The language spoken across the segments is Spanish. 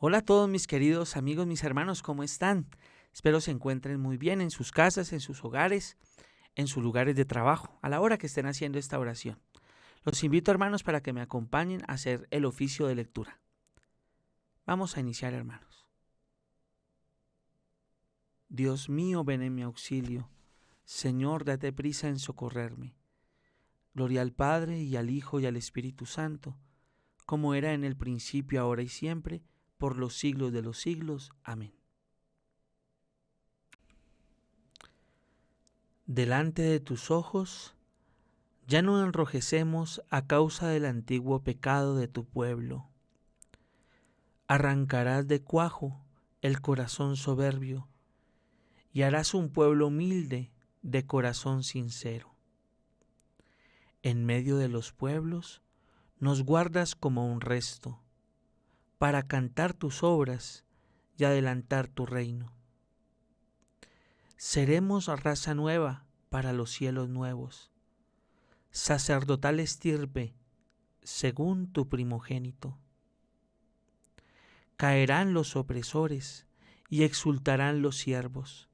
Hola a todos mis queridos amigos, mis hermanos, ¿cómo están? Espero se encuentren muy bien en sus casas, en sus hogares, en sus lugares de trabajo, a la hora que estén haciendo esta oración. Los invito, hermanos, para que me acompañen a hacer el oficio de lectura. Vamos a iniciar, hermanos. Dios mío, ven en mi auxilio. Señor, date prisa en socorrerme. Gloria al Padre, y al Hijo, y al Espíritu Santo, como era en el principio, ahora y siempre, por los siglos de los siglos. Amén. Delante de tus ojos ya no enrojecemos a causa del antiguo pecado de tu pueblo. Arrancarás de cuajo el corazón soberbio y harás un pueblo humilde de corazón sincero. En medio de los pueblos nos guardas como un resto, para cantar tus obras y adelantar tu reino. Seremos raza nueva para los cielos nuevos, sacerdotal estirpe según tu primogénito. Caerán los opresores y exultarán los siervos.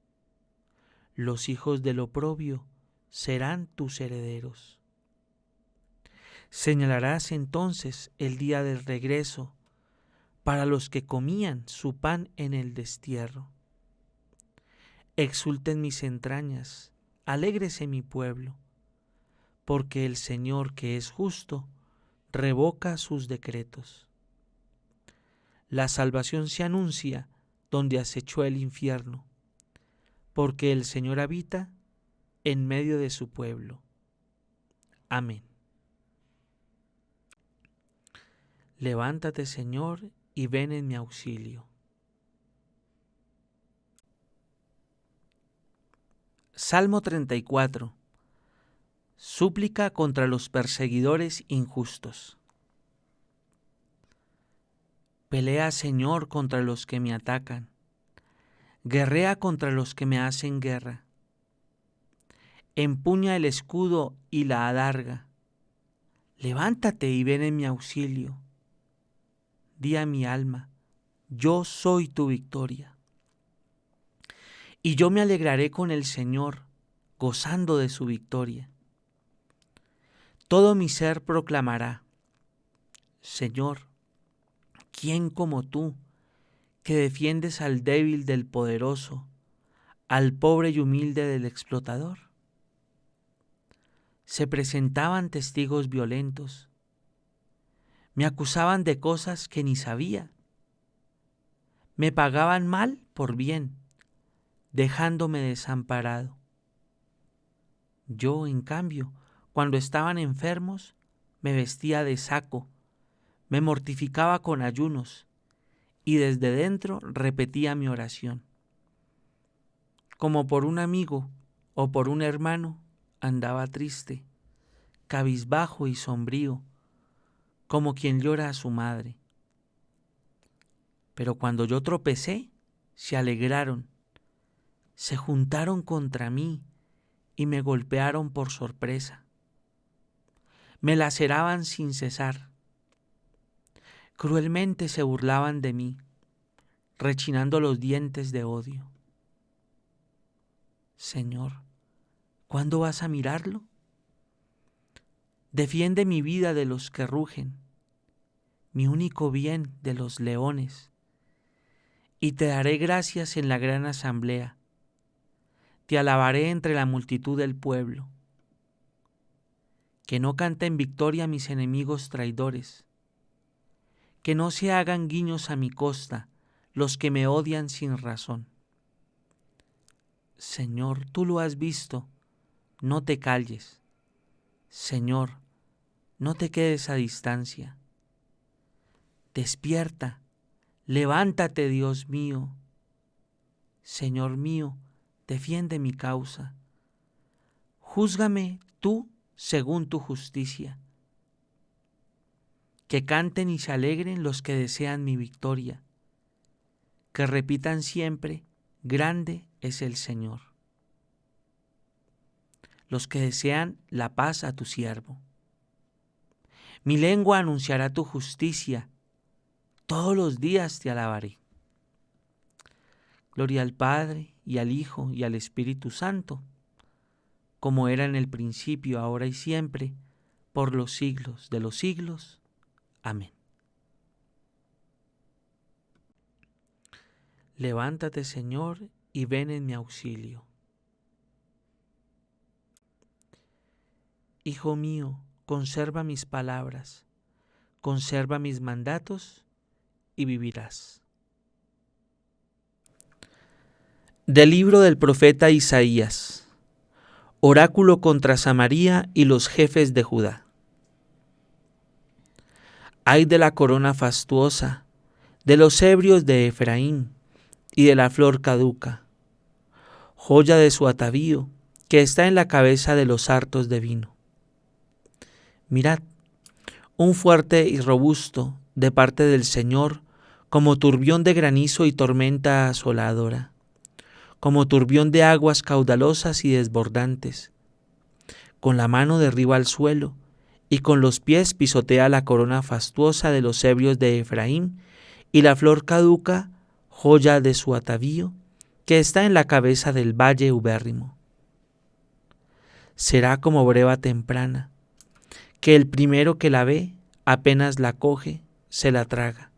Los hijos del oprobio serán tus herederos. Señalarás entonces el día del regreso para los que comían su pan en el destierro. Exulten mis entrañas, alégrese mi pueblo, porque el Señor, que es justo, revoca sus decretos. La salvación se anuncia donde acechó el infierno, porque el Señor habita en medio de su pueblo. Amén. Levántate, Señor, y ven en mi auxilio. Salmo 34. Súplica contra los perseguidores injustos. Pelea, Señor, contra los que me atacan. Guerrea contra los que me hacen guerra. Empuña el escudo y la adarga. Levántate y ven en mi auxilio. Di a mi alma, yo soy tu victoria. Y yo me alegraré con el Señor, gozando de su victoria. Todo mi ser proclamará, Señor, ¿quién como tú, que defiendes al débil del poderoso, al pobre y humilde del explotador? Se presentaban testigos violentos, me acusaban de cosas que ni sabía, me pagaban mal por bien, dejándome desamparado. Yo, en cambio, cuando estaban enfermos, me vestía de saco, me mortificaba con ayunos, y desde dentro repetía mi oración. Como por un amigo o por un hermano, andaba triste, cabizbajo y sombrío, como quien llora a su madre. Pero cuando yo tropecé, se alegraron, se juntaron contra mí y me golpearon por sorpresa. Me laceraban sin cesar. Cruelmente se burlaban de mí, rechinando los dientes de odio. Señor, ¿cuándo vas a mirarlo? Defiende mi vida de los que rugen, mi único bien de los leones, y te daré gracias en la gran asamblea. Te alabaré entre la multitud del pueblo. Que no canten victoria mis enemigos traidores, que no se hagan guiños a mi costa los que me odian sin razón. Señor, tú lo has visto, no te calles. Señor, no te quedes a distancia. Despierta, levántate, Dios mío. Señor mío, defiende mi causa. Júzgame tú según tu justicia. Que canten y se alegren los que desean mi victoria. Que repitan siempre, grande es el Señor. Los que desean la paz a tu siervo. Mi lengua anunciará tu justicia, todos los días te alabaré. Gloria al Padre, y al Hijo, y al Espíritu Santo, como era en el principio, ahora y siempre, por los siglos de los siglos. Amén. Levántate, Señor, y ven en mi auxilio. Hijo mío, conserva mis palabras, conserva mis mandatos y vivirás. Del libro del profeta Isaías. Oráculo contra Samaria y los jefes de Judá. Ay de la corona fastuosa, de los ebrios de Efraín y de la flor caduca, joya de su atavío, que está en la cabeza de los hartos de vino. Mirad, un fuerte y robusto de parte del Señor, como turbión de granizo y tormenta asoladora, como turbión de aguas caudalosas y desbordantes. Con la mano derriba al suelo, y con los pies pisotea la corona fastuosa de los ebrios de Efraín y la flor caduca, joya de su atavío, que está en la cabeza del valle ubérrimo. Será como breva temprana, que el primero que la ve, apenas la coge, se la traga.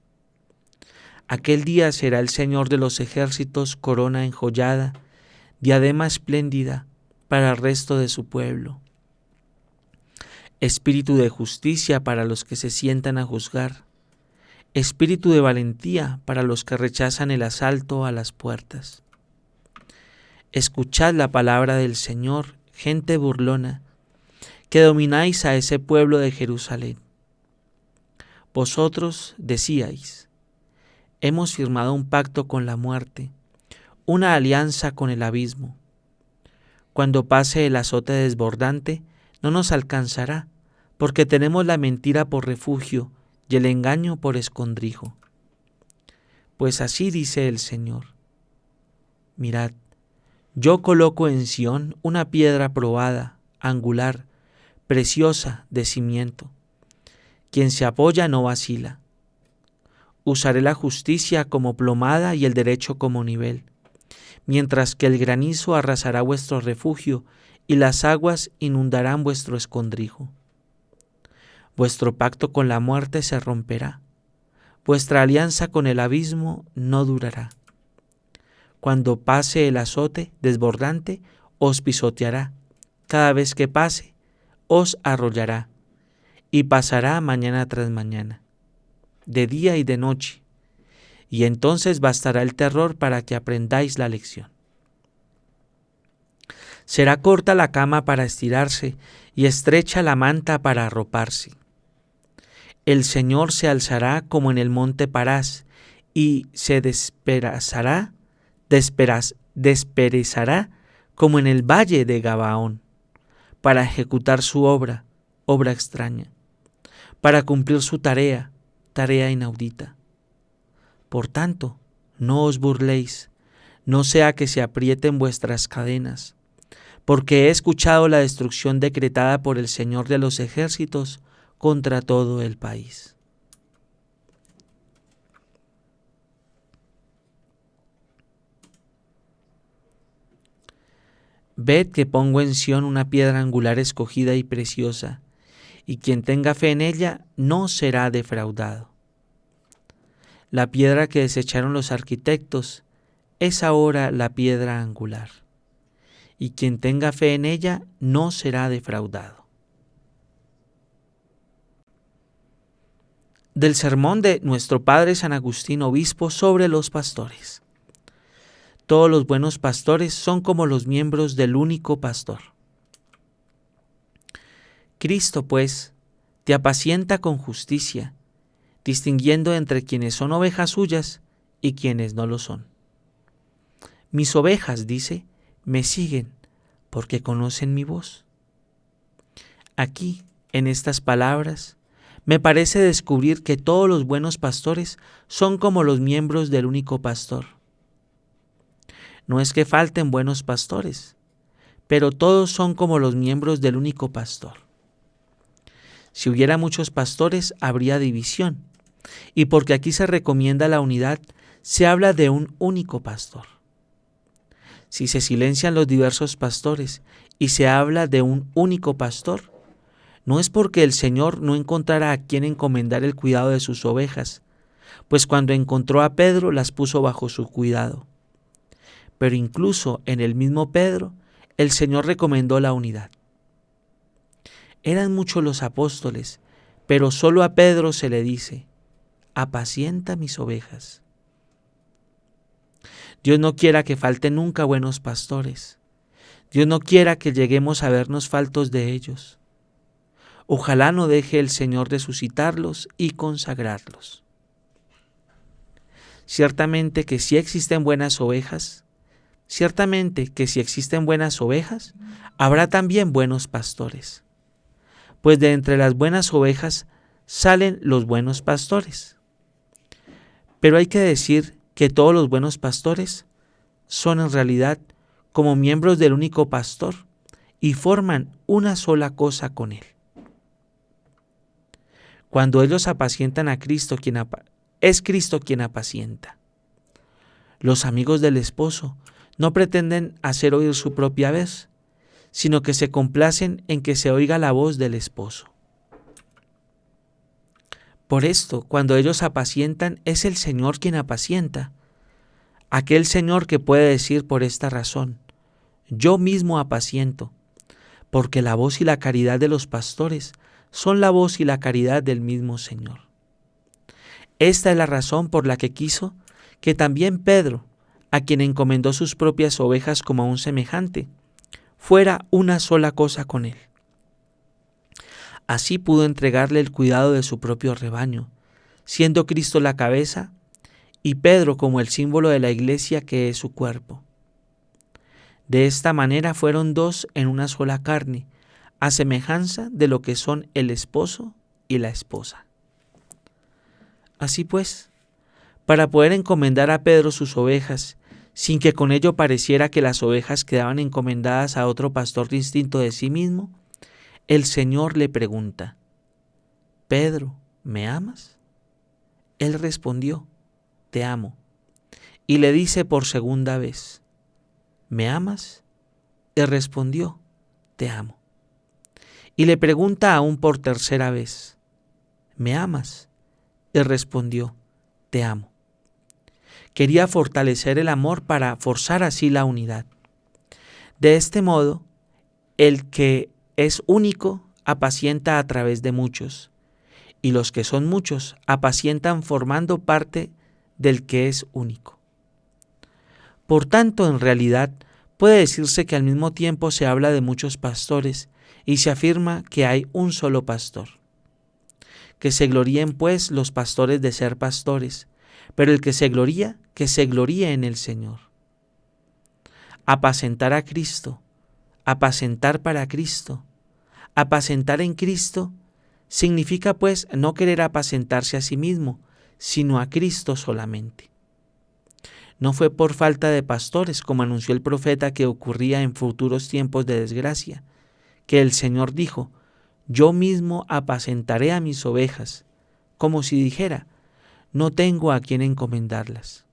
Aquel día será el Señor de los ejércitos corona enjollada, diadema espléndida para el resto de su pueblo. Espíritu de justicia para los que se sientan a juzgar, espíritu de valentía para los que rechazan el asalto a las puertas. Escuchad la palabra del Señor, gente burlona, que domináis a ese pueblo de Jerusalén. Vosotros decíais: hemos firmado un pacto con la muerte, una alianza con el abismo. Cuando pase el azote desbordante, no nos alcanzará, porque tenemos la mentira por refugio y el engaño por escondrijo. Pues así dice el Señor: mirad, yo coloco en Sión una piedra probada, angular, preciosa de cimiento. Quien se apoya no vacila. Usaré la justicia como plomada y el derecho como nivel, mientras que el granizo arrasará vuestro refugio y las aguas inundarán vuestro escondrijo. Vuestro pacto con la muerte se romperá, vuestra alianza con el abismo no durará. Cuando pase el azote desbordante, os pisoteará, cada vez que pase, os arrollará, y pasará mañana tras mañana, de día y de noche, y entonces bastará el terror para que aprendáis la lección. Será corta la cama para estirarse y estrecha la manta para arroparse. El Señor se alzará como en el monte Parás y se desperezará como en el valle de Gabaón, para ejecutar su obra extraña, para cumplir su tarea inaudita. Por tanto, no os burléis, no sea que se aprieten vuestras cadenas, porque he escuchado la destrucción decretada por el Señor de los ejércitos contra todo el país. Ved que pongo en Sión una piedra angular escogida y preciosa, y quien tenga fe en ella no será defraudado. La piedra que desecharon los arquitectos es ahora la piedra angular, y quien tenga fe en ella no será defraudado. Del sermón de nuestro Padre San Agustín, obispo, sobre los pastores. Todos los buenos pastores son como los miembros del único pastor. Cristo, pues, te apacienta con justicia, distinguiendo entre quienes son ovejas suyas y quienes no lo son. Mis ovejas, dice, me siguen porque conocen mi voz. Aquí, en estas palabras, me parece descubrir que todos los buenos pastores son como los miembros del único pastor. No es que falten buenos pastores, pero todos son como los miembros del único pastor. Si hubiera muchos pastores, habría división, y porque aquí se recomienda la unidad, se habla de un único pastor. Si se silencian los diversos pastores y se habla de un único pastor, no es porque el Señor no encontrara a quien encomendar el cuidado de sus ovejas, pues cuando encontró a Pedro las puso bajo su cuidado. Pero incluso en el mismo Pedro, el Señor recomendó la unidad. Eran muchos los apóstoles, pero solo a Pedro se le dice: apacienta mis ovejas. Dios no quiera que falten nunca buenos pastores. Dios no quiera que lleguemos a vernos faltos de ellos. Ojalá no deje el Señor de suscitarlos y consagrarlos. Ciertamente que si existen buenas ovejas, habrá también buenos pastores. Pues de entre las buenas ovejas salen los buenos pastores. Pero hay que decir que todos los buenos pastores son en realidad como miembros del único pastor y forman una sola cosa con él. Cuando ellos apacientan a Cristo, es Cristo quien apacienta. Los amigos del esposo no pretenden hacer oír su propia voz, sino que se complacen en que se oiga la voz del esposo. Por esto, cuando ellos apacientan, es el Señor quien apacienta. Aquel Señor que puede decir por esta razón: yo mismo apaciento, porque la voz y la caridad de los pastores son la voz y la caridad del mismo Señor. Esta es la razón por la que quiso que también Pedro, a quien encomendó sus propias ovejas como a un semejante, fuera una sola cosa con él. Así pudo entregarle el cuidado de su propio rebaño, siendo Cristo la cabeza y Pedro como el símbolo de la iglesia que es su cuerpo. De esta manera fueron dos en una sola carne, a semejanza de lo que son el esposo y la esposa. Así pues, para poder encomendar a Pedro sus ovejas, sin que con ello pareciera que las ovejas quedaban encomendadas a otro pastor distinto de sí mismo, el Señor le pregunta: Pedro, ¿me amas? Él respondió: te amo. Y le dice por segunda vez: ¿me amas? Él respondió: te amo. Y le pregunta aún por tercera vez: ¿me amas? Él respondió: te amo. Quería fortalecer el amor para forzar así la unidad. De este modo, el que es único apacienta a través de muchos, y los que son muchos apacientan formando parte del que es único. Por tanto, en realidad, puede decirse que al mismo tiempo se habla de muchos pastores y se afirma que hay un solo pastor. Que se gloríen, pues, los pastores de ser pastores, pero el que se gloríe en el Señor. Apacentar a Cristo, apacentar para Cristo, apacentar en Cristo, significa pues no querer apacentarse a sí mismo, sino a Cristo solamente. No fue por falta de pastores, como anunció el profeta que ocurría en futuros tiempos de desgracia, que el Señor dijo: yo mismo apacentaré a mis ovejas, como si dijera: no tengo a quien encomendarlas.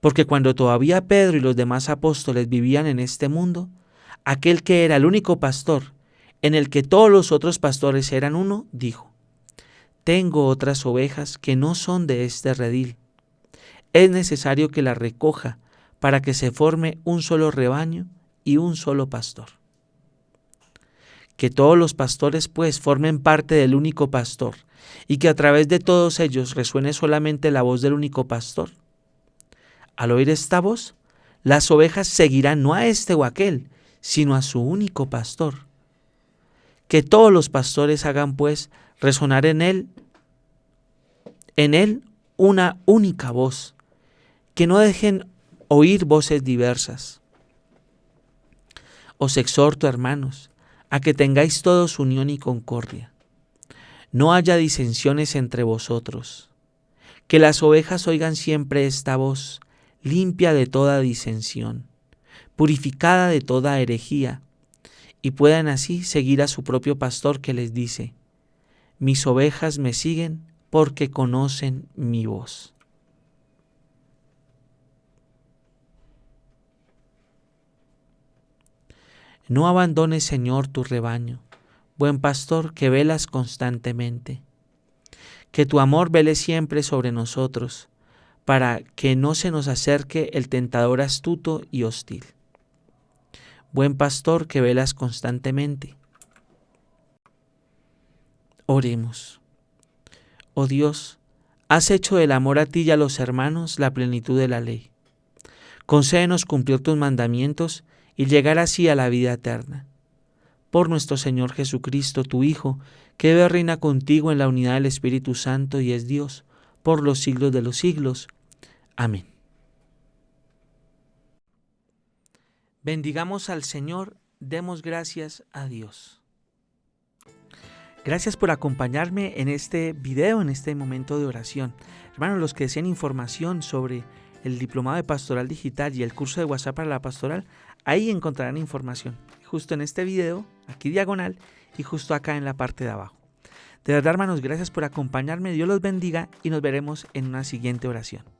Porque cuando todavía Pedro y los demás apóstoles vivían en este mundo, aquel que era el único pastor, en el que todos los otros pastores eran uno, dijo: tengo otras ovejas que no son de este redil. Es necesario que las recoja para que se forme un solo rebaño y un solo pastor. Que todos los pastores, pues, formen parte del único pastor y que a través de todos ellos resuene solamente la voz del único pastor. Al oír esta voz, las ovejas seguirán no a este o aquel, sino a su único pastor. Que todos los pastores hagan, pues, resonar en él una única voz, que no dejen oír voces diversas. Os exhorto, hermanos, a que tengáis todos unión y concordia. No haya disensiones entre vosotros. Que las ovejas oigan siempre esta voz, limpia de toda disensión, purificada de toda herejía, y puedan así seguir a su propio pastor que les dice: mis ovejas me siguen porque conocen mi voz. No abandones, Señor, tu rebaño, buen pastor que velas constantemente. Que tu amor vele siempre sobre nosotros, para que no se nos acerque el tentador astuto y hostil. Buen pastor que velas constantemente. Oremos. Oh Dios, has hecho del amor a ti y a los hermanos la plenitud de la ley. Concédenos cumplir tus mandamientos y llegar así a la vida eterna. Por nuestro Señor Jesucristo, tu Hijo, que vive y reina contigo en la unidad del Espíritu Santo y es Dios, por los siglos de los siglos. Amén. Bendigamos al Señor, demos gracias a Dios. Gracias por acompañarme en este video, en este momento de oración. Hermanos, los que deseen información sobre el Diplomado de Pastoral Digital y el curso de WhatsApp para la Pastoral, ahí encontrarán información. Justo en este video, aquí diagonal y justo acá en la parte de abajo. De verdad, hermanos, gracias por acompañarme. Dios los bendiga y nos veremos en una siguiente oración.